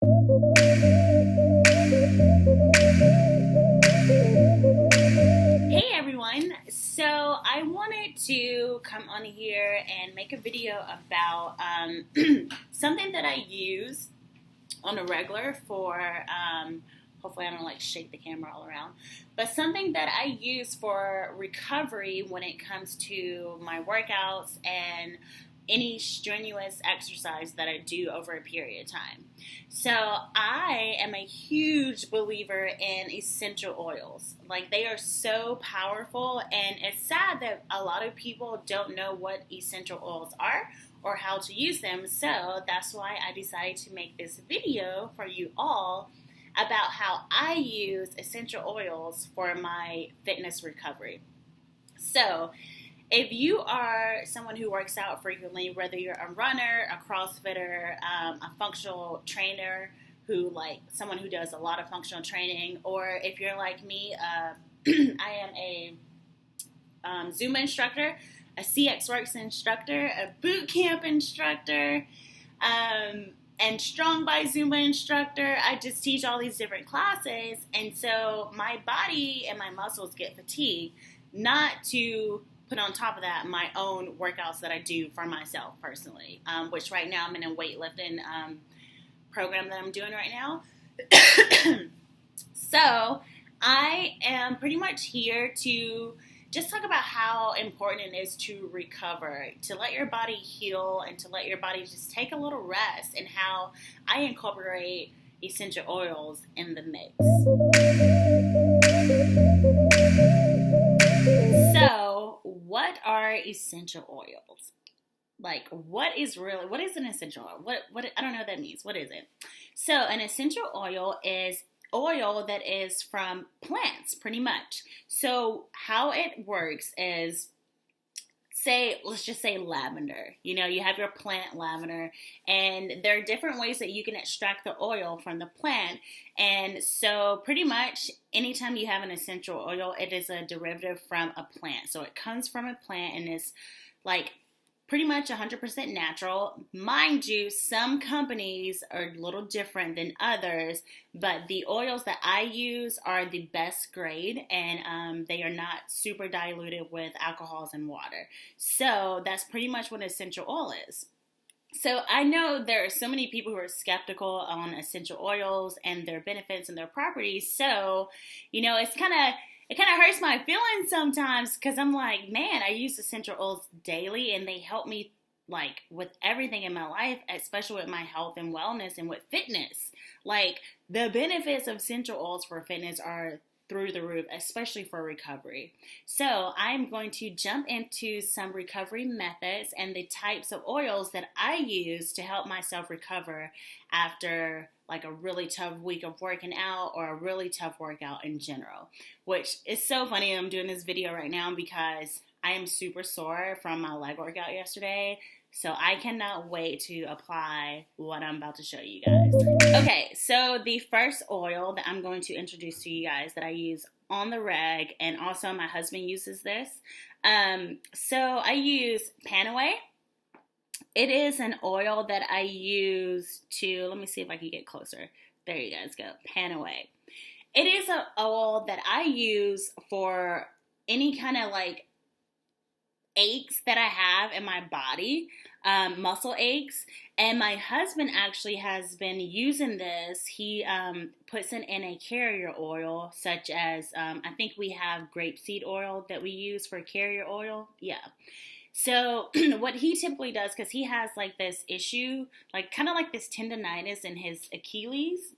Hey everyone, so I wanted to come on here and make a video about something that I use on a regular for, hopefully I don't like shake the camera all around, but something that I use for recovery when it comes to my workouts and any strenuous exercise that I do over a period of time. So I am a huge believer in essential oils. Like, they are so powerful, and it's sad that a lot of people don't know what essential oils are or how to use them. So that's why I decided to make this video for you all about how I use essential oils for my fitness recovery. So if you are someone who works out frequently, whether you're a runner, a CrossFitter, a functional trainer, someone who does a lot of functional training, or if you're like me, I am a Zumba instructor, a CX Works instructor, a boot camp instructor, and Strong by Zumba instructor. I just teach all these different classes, and so my body and my muscles get fatigued, not to put on top of that my own workouts that I do for myself personally, which right now I'm in a weightlifting program that I'm doing right now. So I am pretty much here to just talk about how important it is to recover, to let your body heal, and to let your body just take a little rest, and how I incorporate essential oils in the mix. So, what are essential oils? Like, what is an essential oil? What I don't know what that means. What is it? So, an essential oil is oil that is from plants, pretty much. So, how it works is, let's just say lavender. You have your plant lavender, and there are different ways that you can extract the oil from the plant. And so pretty much anytime you have an essential oil, it is a derivative from a plant. So it comes from a plant, and it's like pretty much 100% natural. Mind you, some companies are a little different than others, but the oils that I use are the best grade, and they are not super diluted with alcohols and water. So that's pretty much what essential oil is. So I know there are so many people who are skeptical on essential oils and their benefits and their properties. So, it kind of hurts my feelings sometimes, because I'm like, man, I use essential oils daily, and they help me like with everything in my life, especially with my health and wellness and with fitness. Like, the benefits of essential oils for fitness are through the roof, especially for recovery. So I'm going to jump into some recovery methods and the types of oils that I use to help myself recover after like a really tough week of working out or a really tough workout in general. Which is so funny, I'm doing this video right now because I am super sore from my leg workout yesterday. So I cannot wait to apply what I'm about to show you guys. Okay, so the first oil that I'm going to introduce to you guys that I use on the reg, and also my husband uses this. So I use Panaway. It is an oil that I use to, let me see if I can get closer. There you guys go, Panaway. It is an oil that I use for any kind of like aches that I have in my body, muscle aches. And my husband actually has been using this. He puts it in a carrier oil, such as, I think we have grapeseed oil that we use for carrier oil. Yeah. So what he typically does, because he has like this issue, like kind of like this tendonitis in his Achilles.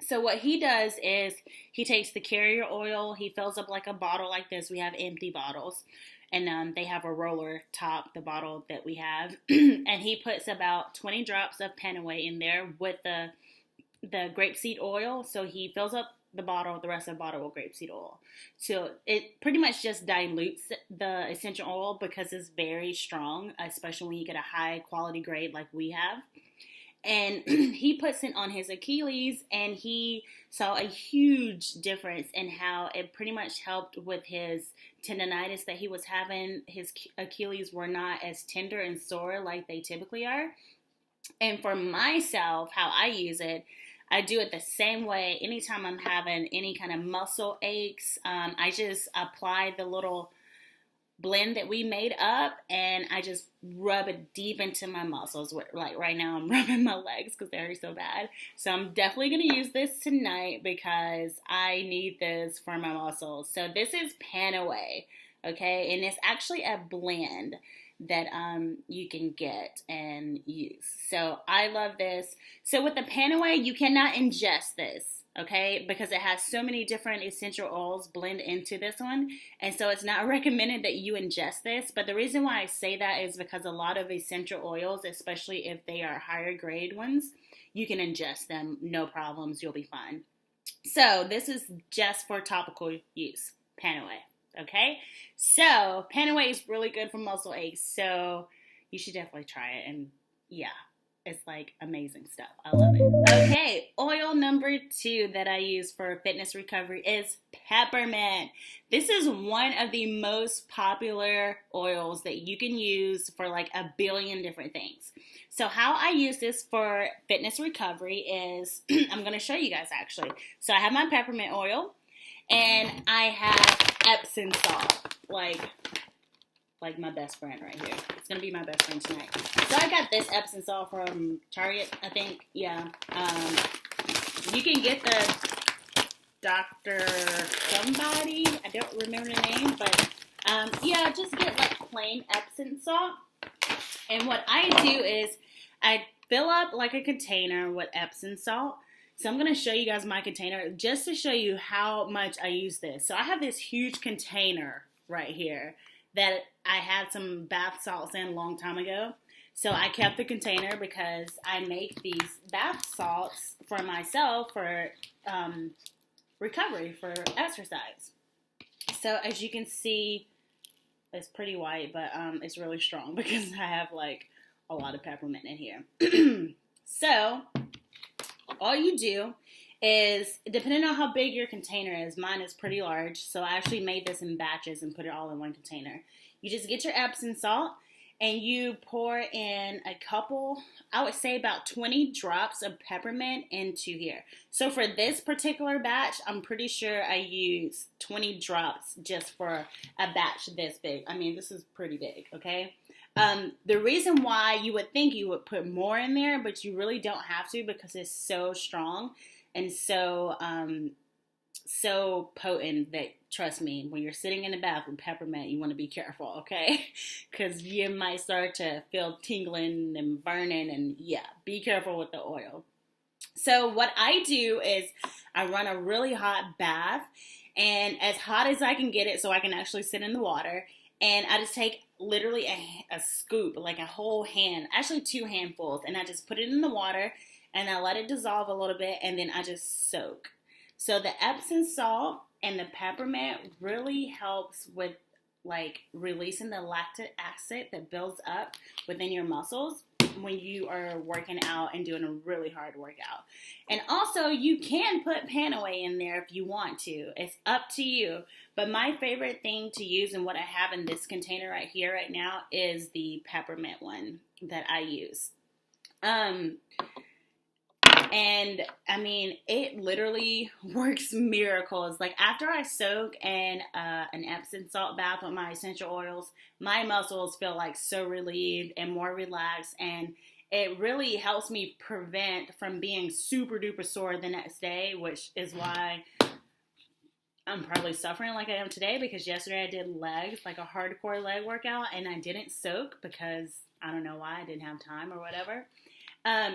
So what he does is he takes the carrier oil, he fills up like a bottle like this. We have empty bottles, and they have a roller top, the bottle that we have. And he puts about 20 drops of Panaway in there with the grapeseed oil. So he fills up the rest of the bottle with grapeseed oil. So it pretty much just dilutes the essential oil because it's very strong, especially when you get a high quality grade like we have. And he puts it on his Achilles, and he saw a huge difference in how it pretty much helped with his tendonitis that he was having. His Achilles were not as tender and sore like they typically are. And for myself, how I use it, I do it the same way. Anytime I'm having any kind of muscle aches, I just apply the little blend that we made up and I just rub it deep into my muscles. Like right now I'm rubbing my legs because they hurt so bad. So I'm definitely going to use this tonight because I need this for my muscles. So this is Panaway, okay? And it's actually a blend that you can get and use. So I love this. So with the Panaway, you cannot ingest this, okay? Because it has so many different essential oils blend into this one. And so it's not recommended that you ingest this. But the reason why I say that is because a lot of essential oils, especially if they are higher grade ones, you can ingest them, no problems, you'll be fine. So this is just for topical use, Panaway. Okay, so Panaway is really good for muscle aches, so you should definitely try it. And yeah, it's like amazing stuff. I love it. Okay, oil number 2 that I use for fitness recovery is peppermint. This is one of the most popular oils that you can use for like a billion different things. So how I use this for fitness recovery is, I'm going to show you guys actually. So I have my peppermint oil. And I have Epsom salt, like my best friend right here. It's going to be my best friend tonight. So I got this Epsom salt from Target, I think. Yeah. You can get the Dr. somebody. I don't remember the name. But, yeah, just get like plain Epsom salt. And what I do is I fill up like a container with Epsom salt. So I'm going to show you guys my container just to show you how much I use this. So I have this huge container right here that I had some bath salts in a long time ago. So I kept the container because I make these bath salts for myself for recovery, for exercise. So as you can see, it's pretty white, but it's really strong because I have like a lot of peppermint in here. So all you do is, depending on how big your container is, mine is pretty large, so I actually made this in batches and put it all in one container. You just get your Epsom salt and you pour in a couple, I would say about 20 drops of peppermint into here. So for this particular batch, I'm pretty sure I used 20 drops just for a batch this big. I mean, this is pretty big, okay? The reason why you would think you would put more in there, but you really don't have to because it's so strong and so potent that, trust me, when you're sitting in the bath with peppermint, you want to be careful, okay? Because you might start to feel tingling and burning, and yeah, be careful with the oil. So what I do is I run a really hot bath, and as hot as I can get it so I can actually sit in the water, and I just take literally a scoop, like a whole hand, actually 2 handfuls, and I just put it in the water, and I let it dissolve a little bit, and then I just soak. So the Epsom salt and the peppermint really helps with like releasing the lactic acid that builds up within your muscles when you are working out and doing a really hard workout. And also you can put Panaway in there if you want to. It's up to you. But my favorite thing to use and what I have in this container right here right now is the peppermint one that I use. And I mean, it literally works miracles. Like after I soak in an Epsom salt bath with my essential oils, my muscles feel like so relieved and more relaxed. And it really helps me prevent from being super duper sore the next day, which is why I'm probably suffering like I am today, because yesterday I did legs, like a hardcore leg workout, and I didn't soak because I don't know why, I didn't have time or whatever.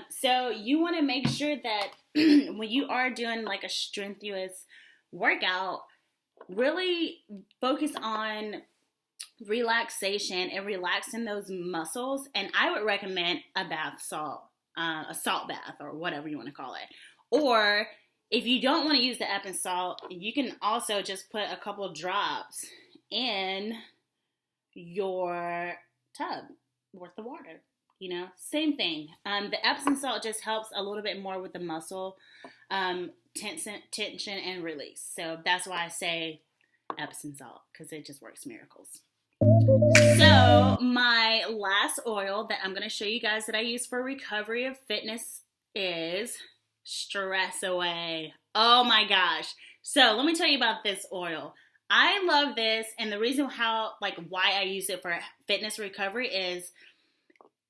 So you want to make sure that when you are doing like a strenuous workout, really focus on relaxation and relaxing those muscles. And I would recommend a bath salt, a salt bath, or whatever you want to call it. Or if you don't want to use the Epsom salt, you can also just put a couple drops in your tub with the water. You know, same thing. The Epsom salt just helps a little bit more with the muscle tension and release. So that's why I say Epsom salt, because it just works miracles. So So my last oil that I'm going to show you guys that I use for recovery of fitness is Stress Away. Oh my gosh. So let me tell you about this oil. I love this, and the reason why I use it for fitness recovery is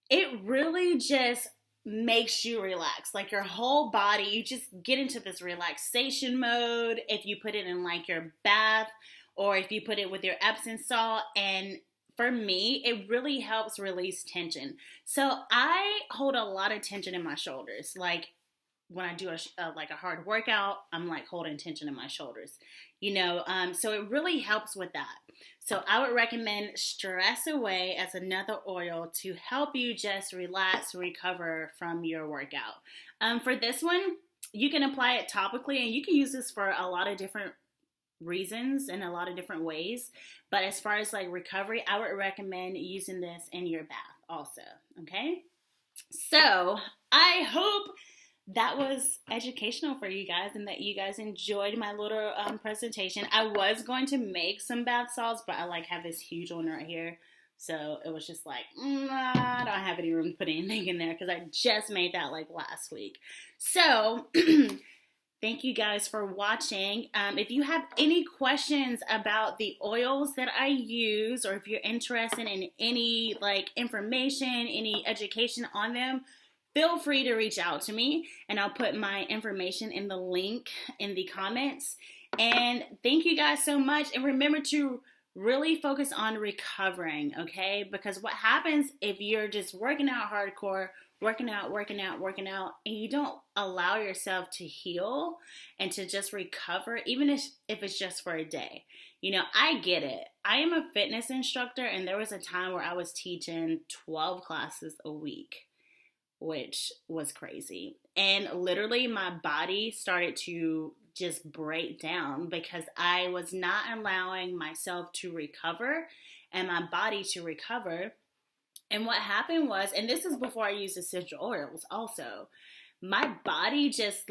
it really just makes you relax. Like your whole body, you just get into this relaxation mode if you put it in like your bath or if you put it with your Epsom salt. And for me, it really helps release tension. So I hold a lot of tension in my shoulders. Like when I do a hard workout, I'm like holding tension in my shoulders, so it really helps with that. So I would recommend Stress Away as another oil to help you just relax, recover from your workout. For this one, you can apply it topically, and you can use this for a lot of different reasons and a lot of different ways. But as far as like recovery, I would recommend using this in your bath also. Okay. So I hope that was educational for you guys and that you guys enjoyed my little presentation. I was going to make some bath salts, but I have this huge one right here. So it was just like, I don't have any room to put anything in there because I just made that last week. So thank you guys for watching. If you have any questions about the oils that I use, or if you're interested in any information, any education on them, feel free to reach out to me, and I'll put my information in the link in the comments. And thank you guys so much. And remember to really focus on recovering, okay? Because what happens if you're just working out hardcore, working out, and you don't allow yourself to heal and to just recover, even if it's just for a day. I get it. I am a fitness instructor, and there was a time where I was teaching 12 classes a week, which was crazy. And literally my body started to just break down because I was not allowing myself to recover and my body to recover. And what happened was, and this is before I used essential oils also, my body just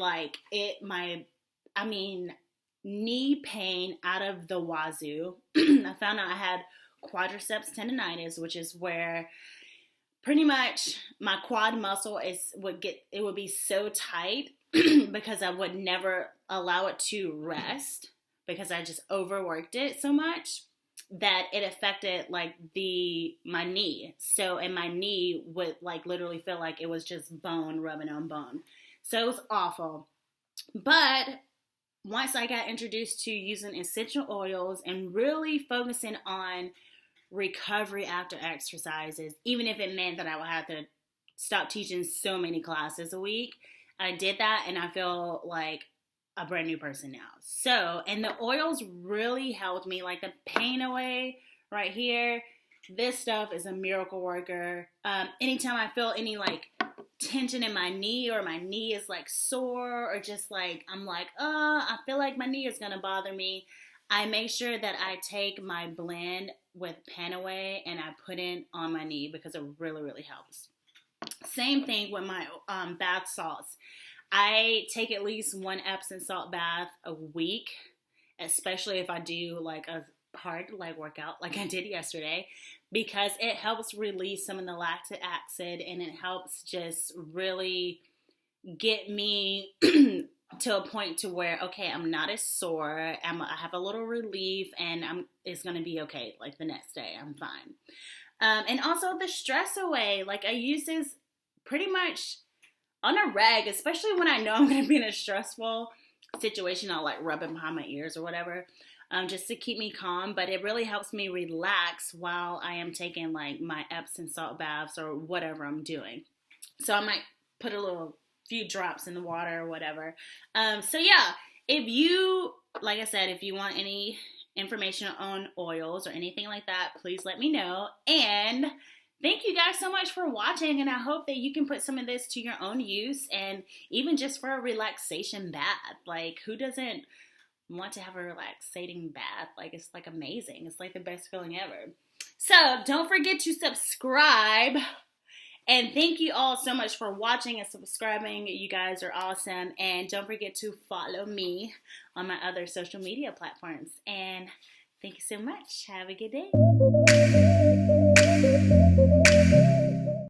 knee pain out of the wazoo. I found out I had quadriceps tendonitis, which is where pretty much my quad muscle would be so tight because I would never allow it to rest because I just overworked it so much that it affected my knee. So, and my knee would literally feel like it was just bone rubbing on bone. So it was awful. But once I got introduced to using essential oils and really focusing on recovery after exercises, even if it meant that I would have to stop teaching so many classes a week, I did that, and I feel like a brand new person now. So, and the oils really helped me, like the pain away right here. This stuff is a miracle worker. Anytime I feel any tension in my knee, or my knee is sore, or just I feel like my knee is gonna bother me, I make sure that I take my blend with Panaway and I put it on my knee because it really, really helps. Same thing with my bath salts. I take at least one Epsom salt bath a week, especially if I do a hard workout like I did yesterday, because it helps release some of the lactic acid, and it helps just really get me to a point to where, okay, I'm not as sore, I have a little relief, and it's going to be okay. The next day, I'm fine. And also the Stress Away, I use this pretty much on a reg, especially when I know I'm going to be in a stressful situation. I'll rub it behind my ears or whatever, just to keep me calm. But it really helps me relax while I am taking my Epsom salt baths or whatever I'm doing. So I might put a few drops in the water or whatever. So yeah, if you, like I said, if you want any information on oils or anything like that, please let me know. And thank you guys so much for watching, and I hope that you can put some of this to your own use, and even just for a relaxation bath. Who doesn't want to have a relaxating bath? It's amazing. It's the best feeling ever. So don't forget to subscribe. And thank you all so much for watching and subscribing. You guys are awesome. And don't forget to follow me on my other social media platforms. And thank you so much. Have a good day.